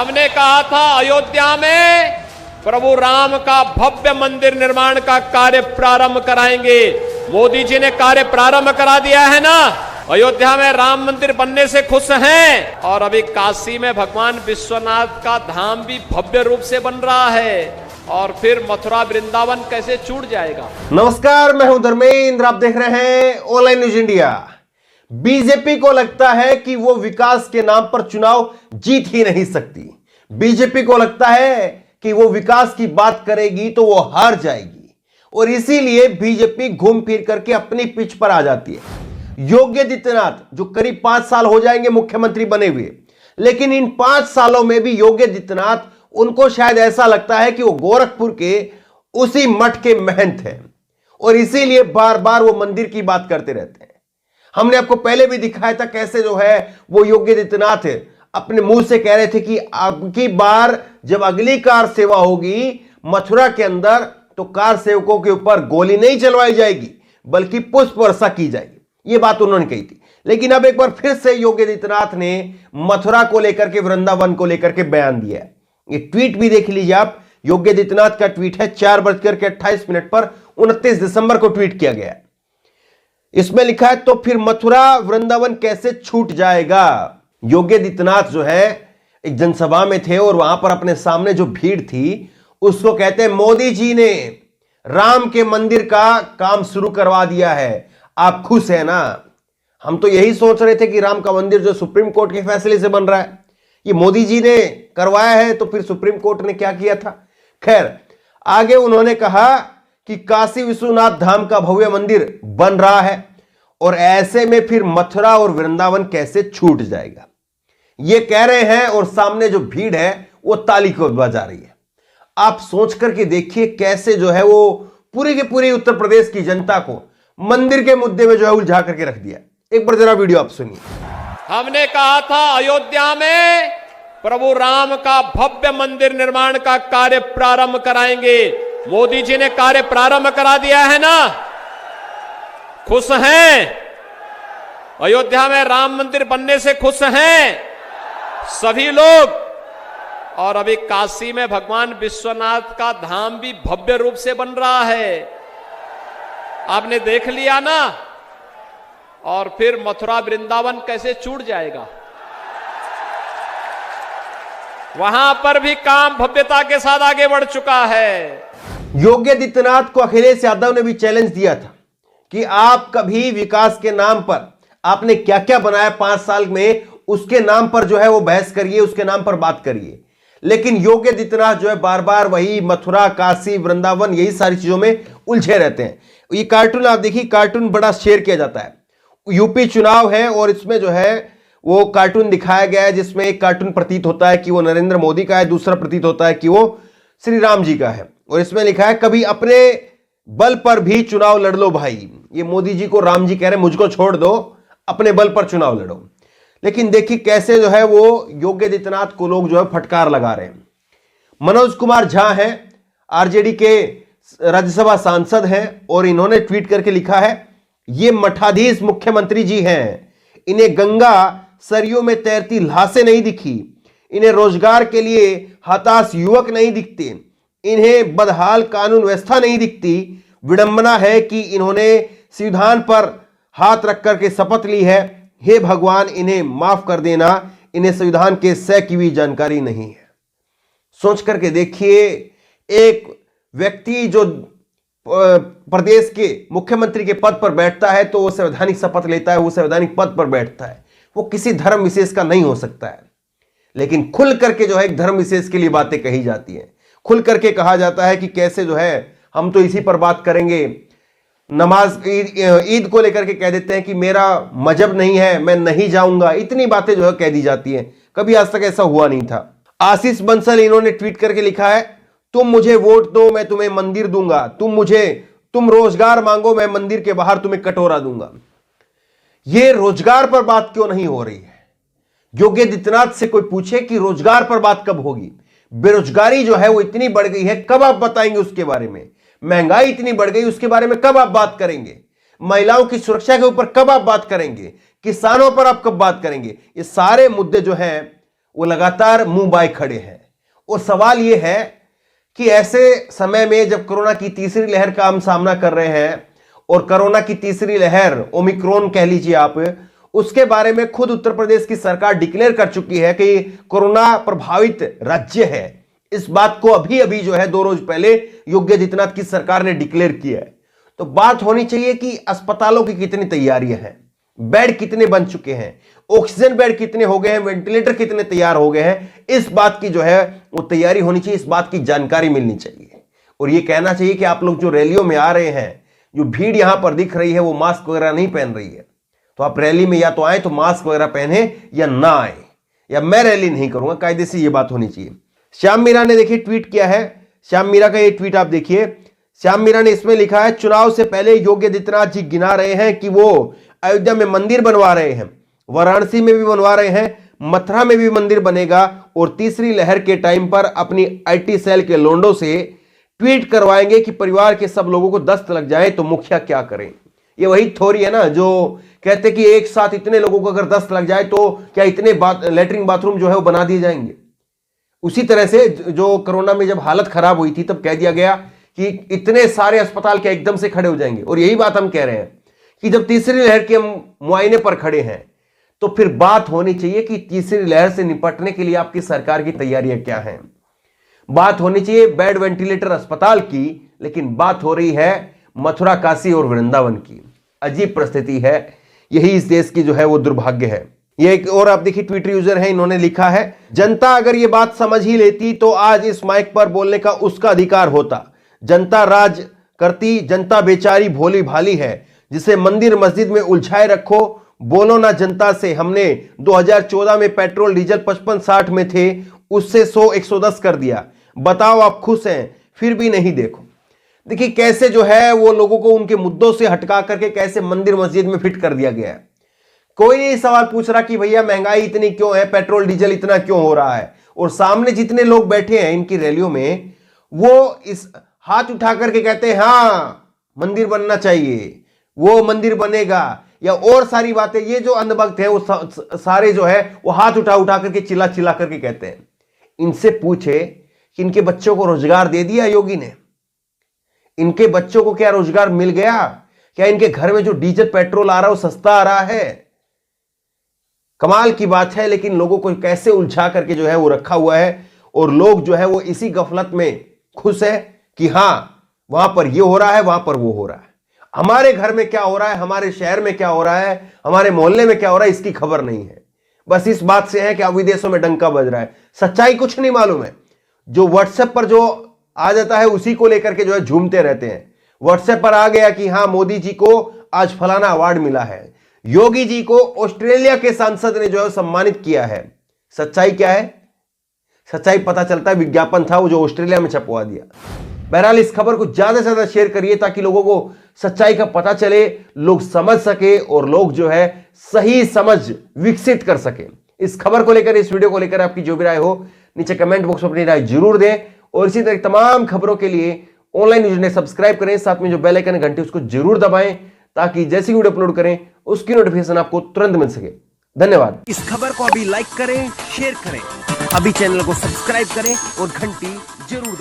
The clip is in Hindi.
हमने कहा था अयोध्या में प्रभु राम का भव्य मंदिर निर्माण का कार्य प्रारंभ कराएंगे। मोदी जी ने कार्य प्रारंभ करा दिया है ना। अयोध्या में राम मंदिर बनने से खुश हैं और अभी काशी में भगवान विश्वनाथ का धाम भी भव्य रूप से बन रहा है और फिर मथुरा वृंदावन कैसे छूट जाएगा। नमस्कार, मैं हूं धर्मेंद्र, आप देख रहे हैं ऑनलाइन न्यूज इंडिया। बीजेपी को लगता है कि वो विकास के नाम पर चुनाव जीत ही नहीं सकती। बीजेपी को लगता है कि वो विकास की बात करेगी तो वो हार जाएगी और इसीलिए बीजेपी घूम फिर करके अपनी पिच पर आ जाती है। योगी आदित्यनाथ जो करीब 5 साल हो जाएंगे मुख्यमंत्री बने हुए, लेकिन इन 5 सालों में भी योगी आदित्यनाथ, उनको शायद ऐसा लगता है कि वो गोरखपुर के उसी मठ के महंत हैं और इसीलिए बार बार वो मंदिर की बात करते रहते हैं। हमने आपको पहले भी दिखाया था कैसे जो है वो योगी आदित्यनाथ अपने मुंह से कह रहे थे कि आपकी बार जब अगली कार सेवा होगी मथुरा के अंदर तो कार सेवकों के ऊपर गोली नहीं चलवाई जाएगी बल्कि पुष्प वर्षा की जाएगी। ये बात उन्होंने कही थी। लेकिन अब एक बार फिर से योगी आदित्यनाथ ने मथुरा को लेकर के, वृंदावन को लेकर के बयान दिया है। ये ट्वीट भी देख लीजिए आप। योगी आदित्यनाथ का ट्वीट है 4:28 पर 29 दिसंबर को ट्वीट किया गया है। इसमें लिखा है, तो फिर मथुरा वृंदावन कैसे छूट जाएगा। योगी आदित्यनाथ जो है एक जनसभा में थे और वहां पर अपने सामने जो भीड़ थी उसको कहते हैं, मोदी जी ने राम के मंदिर का काम शुरू करवा दिया है, आप खुश है ना। हम तो यही सोच रहे थे कि राम का मंदिर जो सुप्रीम कोर्ट के फैसले से बन रहा है ये मोदी जी ने करवाया है, तो फिर सुप्रीम कोर्ट ने क्या किया था। खैर, आगे उन्होंने कहा कि काशी विश्वनाथ धाम का भव्य मंदिर बन रहा है और ऐसे में फिर मथुरा और वृंदावन कैसे छूट जाएगा, ये कह रहे हैं और सामने जो भीड़ है वो ताली को बजा रही है। आप सोच करके देखिए कैसे जो है वो पूरी की पूरी उत्तर प्रदेश की जनता को मंदिर के मुद्दे में जो है उलझा करके रख दिया। एक बार जरा वीडियो आप सुनिए। हमने कहा था अयोध्या में प्रभु राम का भव्य मंदिर निर्माण का कार्य प्रारंभ कराएंगे। मोदी जी ने कार्य प्रारंभ करा दिया है ना। खुश हैं। अयोध्या में राम मंदिर बनने से खुश हैं सभी लोग और अभी काशी में भगवान विश्वनाथ का धाम भी भव्य रूप से बन रहा है, आपने देख लिया ना। और फिर मथुरा वृंदावन कैसे छूट जाएगा। वहां पर भी काम भव्यता के साथ आगे बढ़ चुका है। योगी आदित्यनाथ को अखिलेश यादव ने भी चैलेंज दिया था कि आप कभी विकास के नाम पर आपने क्या क्या बनाया 5 साल में, उसके नाम पर जो है वो बहस करिए, उसके नाम पर बात करिए। लेकिन योगी आदित्यनाथ जो है बार बार वही मथुरा, काशी, वृंदावन, यही सारी चीजों में उलझे रहते हैं। ये कार्टून आप देखिए, कार्टून बड़ा शेयर किया जाता है। यूपी चुनाव है और इसमें जो है वो कार्टून दिखाया गया है जिसमें एक कार्टून प्रतीत होता है कि वो नरेंद्र मोदी का है, दूसरा प्रतीत होता है कि वो श्री राम जी का है और इसमें लिखा है, कभी अपने बल पर भी चुनाव लड़ लो भाई। ये मोदी जी को राम जी कह रहे हैं, मुझको छोड़ दो, अपने बल पर चुनाव लड़ो। लेकिन देखिए कैसे जो है वो योगी आदित्यनाथ को लोग जो है फटकार लगा रहे हैं। मनोज कुमार झा हैं, आरजेडी के राज्यसभा सांसद हैं और इन्होंने ट्वीट करके लिखा है, ये मठाधीश मुख्यमंत्री जी हैं, इन्हें गंगा सरयू में तैरती लाशें नहीं दिखी, इन्हें रोजगार के लिए हताश युवक नहीं दिखते, इन्हें बदहाल कानून व्यवस्था नहीं दिखती। विडंबना है कि इन्होंने संविधान पर हाथ रख करके शपथ ली है। हे भगवान, इन्हें माफ कर देना, इन्हें संविधान के सै की भी जानकारी नहीं है। सोच करके देखिए, एक व्यक्ति जो प्रदेश के मुख्यमंत्री के पद पर बैठता है तो वो संवैधानिक शपथ लेता है, वो संवैधानिक पद पर बैठता है, वो किसी धर्म विशेष का नहीं हो सकता है। लेकिन खुल करके जो है एक धर्म विशेष के लिए बातें कही जाती हैं, खुल करके कहा जाता है कि कैसे जो है हम तो इसी पर बात करेंगे। नमाज ईद को लेकर के कह देते हैं कि मेरा मजहब नहीं है, मैं नहीं जाऊंगा। इतनी बातें जो है कह दी जाती हैं, कभी आज तक ऐसा हुआ नहीं था। आशीष बंसल इन्होंने ट्वीट करके लिखा है, तुम मुझे वोट दो, मैं तुम्हें मंदिर दूंगा, तुम रोजगार मांगो, मैं मंदिर के बाहर तुम्हें कटोरा दूंगा। ये रोजगार पर बात क्यों नहीं हो रही है। योगी आदित्यनाथ से कोई पूछे कि रोजगार पर बात कब होगी। बेरोजगारी जो है वो इतनी बढ़ गई है, कब आप बताएंगे उसके बारे में। महंगाई इतनी बढ़ गई, उसके बारे में कब आप बात करेंगे। महिलाओं की सुरक्षा के ऊपर कब आप बात करेंगे। किसानों पर आप कब बात करेंगे। ये सारे मुद्दे जो हैं वो लगातार मुंह बाए खड़े हैं। और सवाल यह है कि ऐसे समय में जब कोरोना की तीसरी लहर का हम सामना कर रहे हैं, और कोरोना की तीसरी लहर ओमिक्रॉन कह लीजिए आप, उसके बारे में खुद उत्तर प्रदेश की सरकार डिक्लेयर कर चुकी है कि कोरोना प्रभावित राज्य है। इस बात को अभी अभी जो है 2 रोज पहले योगी आदित्यनाथ की सरकार ने डिक्लेयर किया है। तो बात होनी चाहिए कि अस्पतालों की कितनी तैयारियां हैं, बेड कितने बन चुके हैं, ऑक्सीजन बेड कितने हो गए हैं, वेंटिलेटर कितने तैयार हो गए हैं। इस बात की जो है वो तैयारी होनी चाहिए, इस बात की जानकारी मिलनी चाहिए। और ये कहना चाहिए कि आप लोग जो रैलियों में आ रहे हैं, जो भीड़ यहां पर दिख रही है वो मास्क वगैरह नहीं पहन रही है, तो आप रैली में या तो आए तो मास्क वगैरह पहने या ना आए, या मैं रैली नहीं करूंगा, कायदे से ये बात होनी चाहिए। श्याम मीरा ने देखिए ट्वीट किया है, श्याम मीरा का ये ट्वीट आप देखिए। श्याम मीरा ने इसमें लिखा है, चुनाव से पहले योगी आदित्यनाथ जी गिना रहे हैं कि वो अयोध्या में मंदिर बनवा रहे हैं, वाराणसी में भी बनवा रहे हैं, मथुरा में भी मंदिर बनेगा, और तीसरी लहर के टाइम पर अपनी IT सेल के लोंडों से ट्वीट करवाएंगे कि परिवार के सब लोगों को दस्त लग जाए तो मुखिया क्या करें। ये वही थ्योरी है ना जो कहते कि एक साथ इतने लोगों को अगर दस्त लग जाए तो क्या इतने लेटरिन बाथरूम जो है वो बना दिए जाएंगे। उसी तरह से जो कोरोना में जब हालत खराब हुई थी तब कह दिया गया कि इतने सारे अस्पताल क्या एकदम से खड़े हो जाएंगे। और यही बात हम कह रहे हैं कि जब तीसरी लहर के हम मुआयने पर खड़े हैं तो फिर बात होनी चाहिए कि तीसरी लहर से निपटने के लिए आपकी सरकार की तैयारियां क्या हैं। बात होनी चाहिए बेड वेंटिलेटर अस्पताल की, लेकिन बात हो रही है मथुरा, काशी और वृंदावन की। अजीब परिस्थिति है, यही इस देश की जो है वो दुर्भाग्य है। ये एक और आप देखिए ट्विटर यूजर है, इन्होंने लिखा है, जनता अगर ये बात समझ ही लेती तो आज इस माइक पर बोलने का उसका अधिकार होता। जनता राज करती, जनता बेचारी भोली भाली है, जिसे मंदिर मस्जिद में उलझाए रखो। बोलो ना जनता से, हमने 2014 में पेट्रोल डीजल 55-60 में थे, उससे 100-110 कर दिया। बताओ आप खुश हैं, फिर भी नहीं देखो। देखिए कैसे जो है वो लोगों को उनके मुद्दों से हटका करके कैसे मंदिर मस्जिद में फिट कर दिया गया है। कोई नहीं सवाल पूछ रहा कि भैया महंगाई इतनी क्यों है, पेट्रोल डीजल इतना क्यों हो रहा है। और सामने जितने लोग बैठे हैं इनकी रैलियों में, वो इस हाथ उठा करके कहते हैं हाँ मंदिर बनना चाहिए, वो मंदिर बनेगा, या और सारी बातें। ये जो अंधभक्त है वो सारे जो है वो हाथ उठा उठा करके चिल्ला चिल्ला करके कहते हैं। इनसे पूछे कि इनके बच्चों को रोजगार दे दिया योगी ने? इनके बच्चों को क्या रोजगार मिल गया? क्या इनके घर में जो डीजल पेट्रोल आ रहा है वो सस्ता आ रहा है? कमाल की बात है। लेकिन लोगों को कैसे उलझा करके जो है वो रखा हुआ है, और लोग जो है वो इसी गफलत में खुश है कि हां वहां पर ये हो रहा है, वहां पर वो हो रहा है। हमारे घर में क्या हो रहा है, हमारे शहर में क्या हो रहा है, हमारे मोहल्ले में क्या हो रहा है, इसकी खबर नहीं है। बस इस बात से है कि अब विदेशों में डंका बज रहा है, सच्चाई कुछ नहीं मालूम है। जो व्हाट्सएप पर जो आ जाता है उसी को लेकर के जो है झूमते रहते हैं। व्हाट्सएप पर आ गया कि हां मोदी जी को आज फलाना अवार्ड मिला है, योगी जी को ऑस्ट्रेलिया के सांसद ने जो है सम्मानित किया है। सच्चाई क्या है? सच्चाई पता चलता है विज्ञापन था वो जो ऑस्ट्रेलिया में छपवा दिया। बहरहाल इस खबर को ज्यादा से ज्यादा शेयर करिए ताकि लोगों को सच्चाई का पता चले, लोग समझ सके और लोग जो है सही समझ विकसित कर सके। इस खबर को लेकर, इस वीडियो को लेकर आपकी जो भी राय हो नीचे कमेंट बॉक्स में अपनी राय जरूर दें। और इसी तरह तमाम खबरों के लिए ऑनलाइन न्यूज़ ने सब्सक्राइब करें, साथ में जो बेल आइकन घंटी उसको जरूर दबाएं ताकि जैसी वीडियो अपलोड करें उसकी नोटिफिकेशन आपको तुरंत मिल सके। धन्यवाद। इस खबर को अभी लाइक करें, शेयर करें, अभी चैनल को सब्सक्राइब करें और घंटी जरूर दबाएं।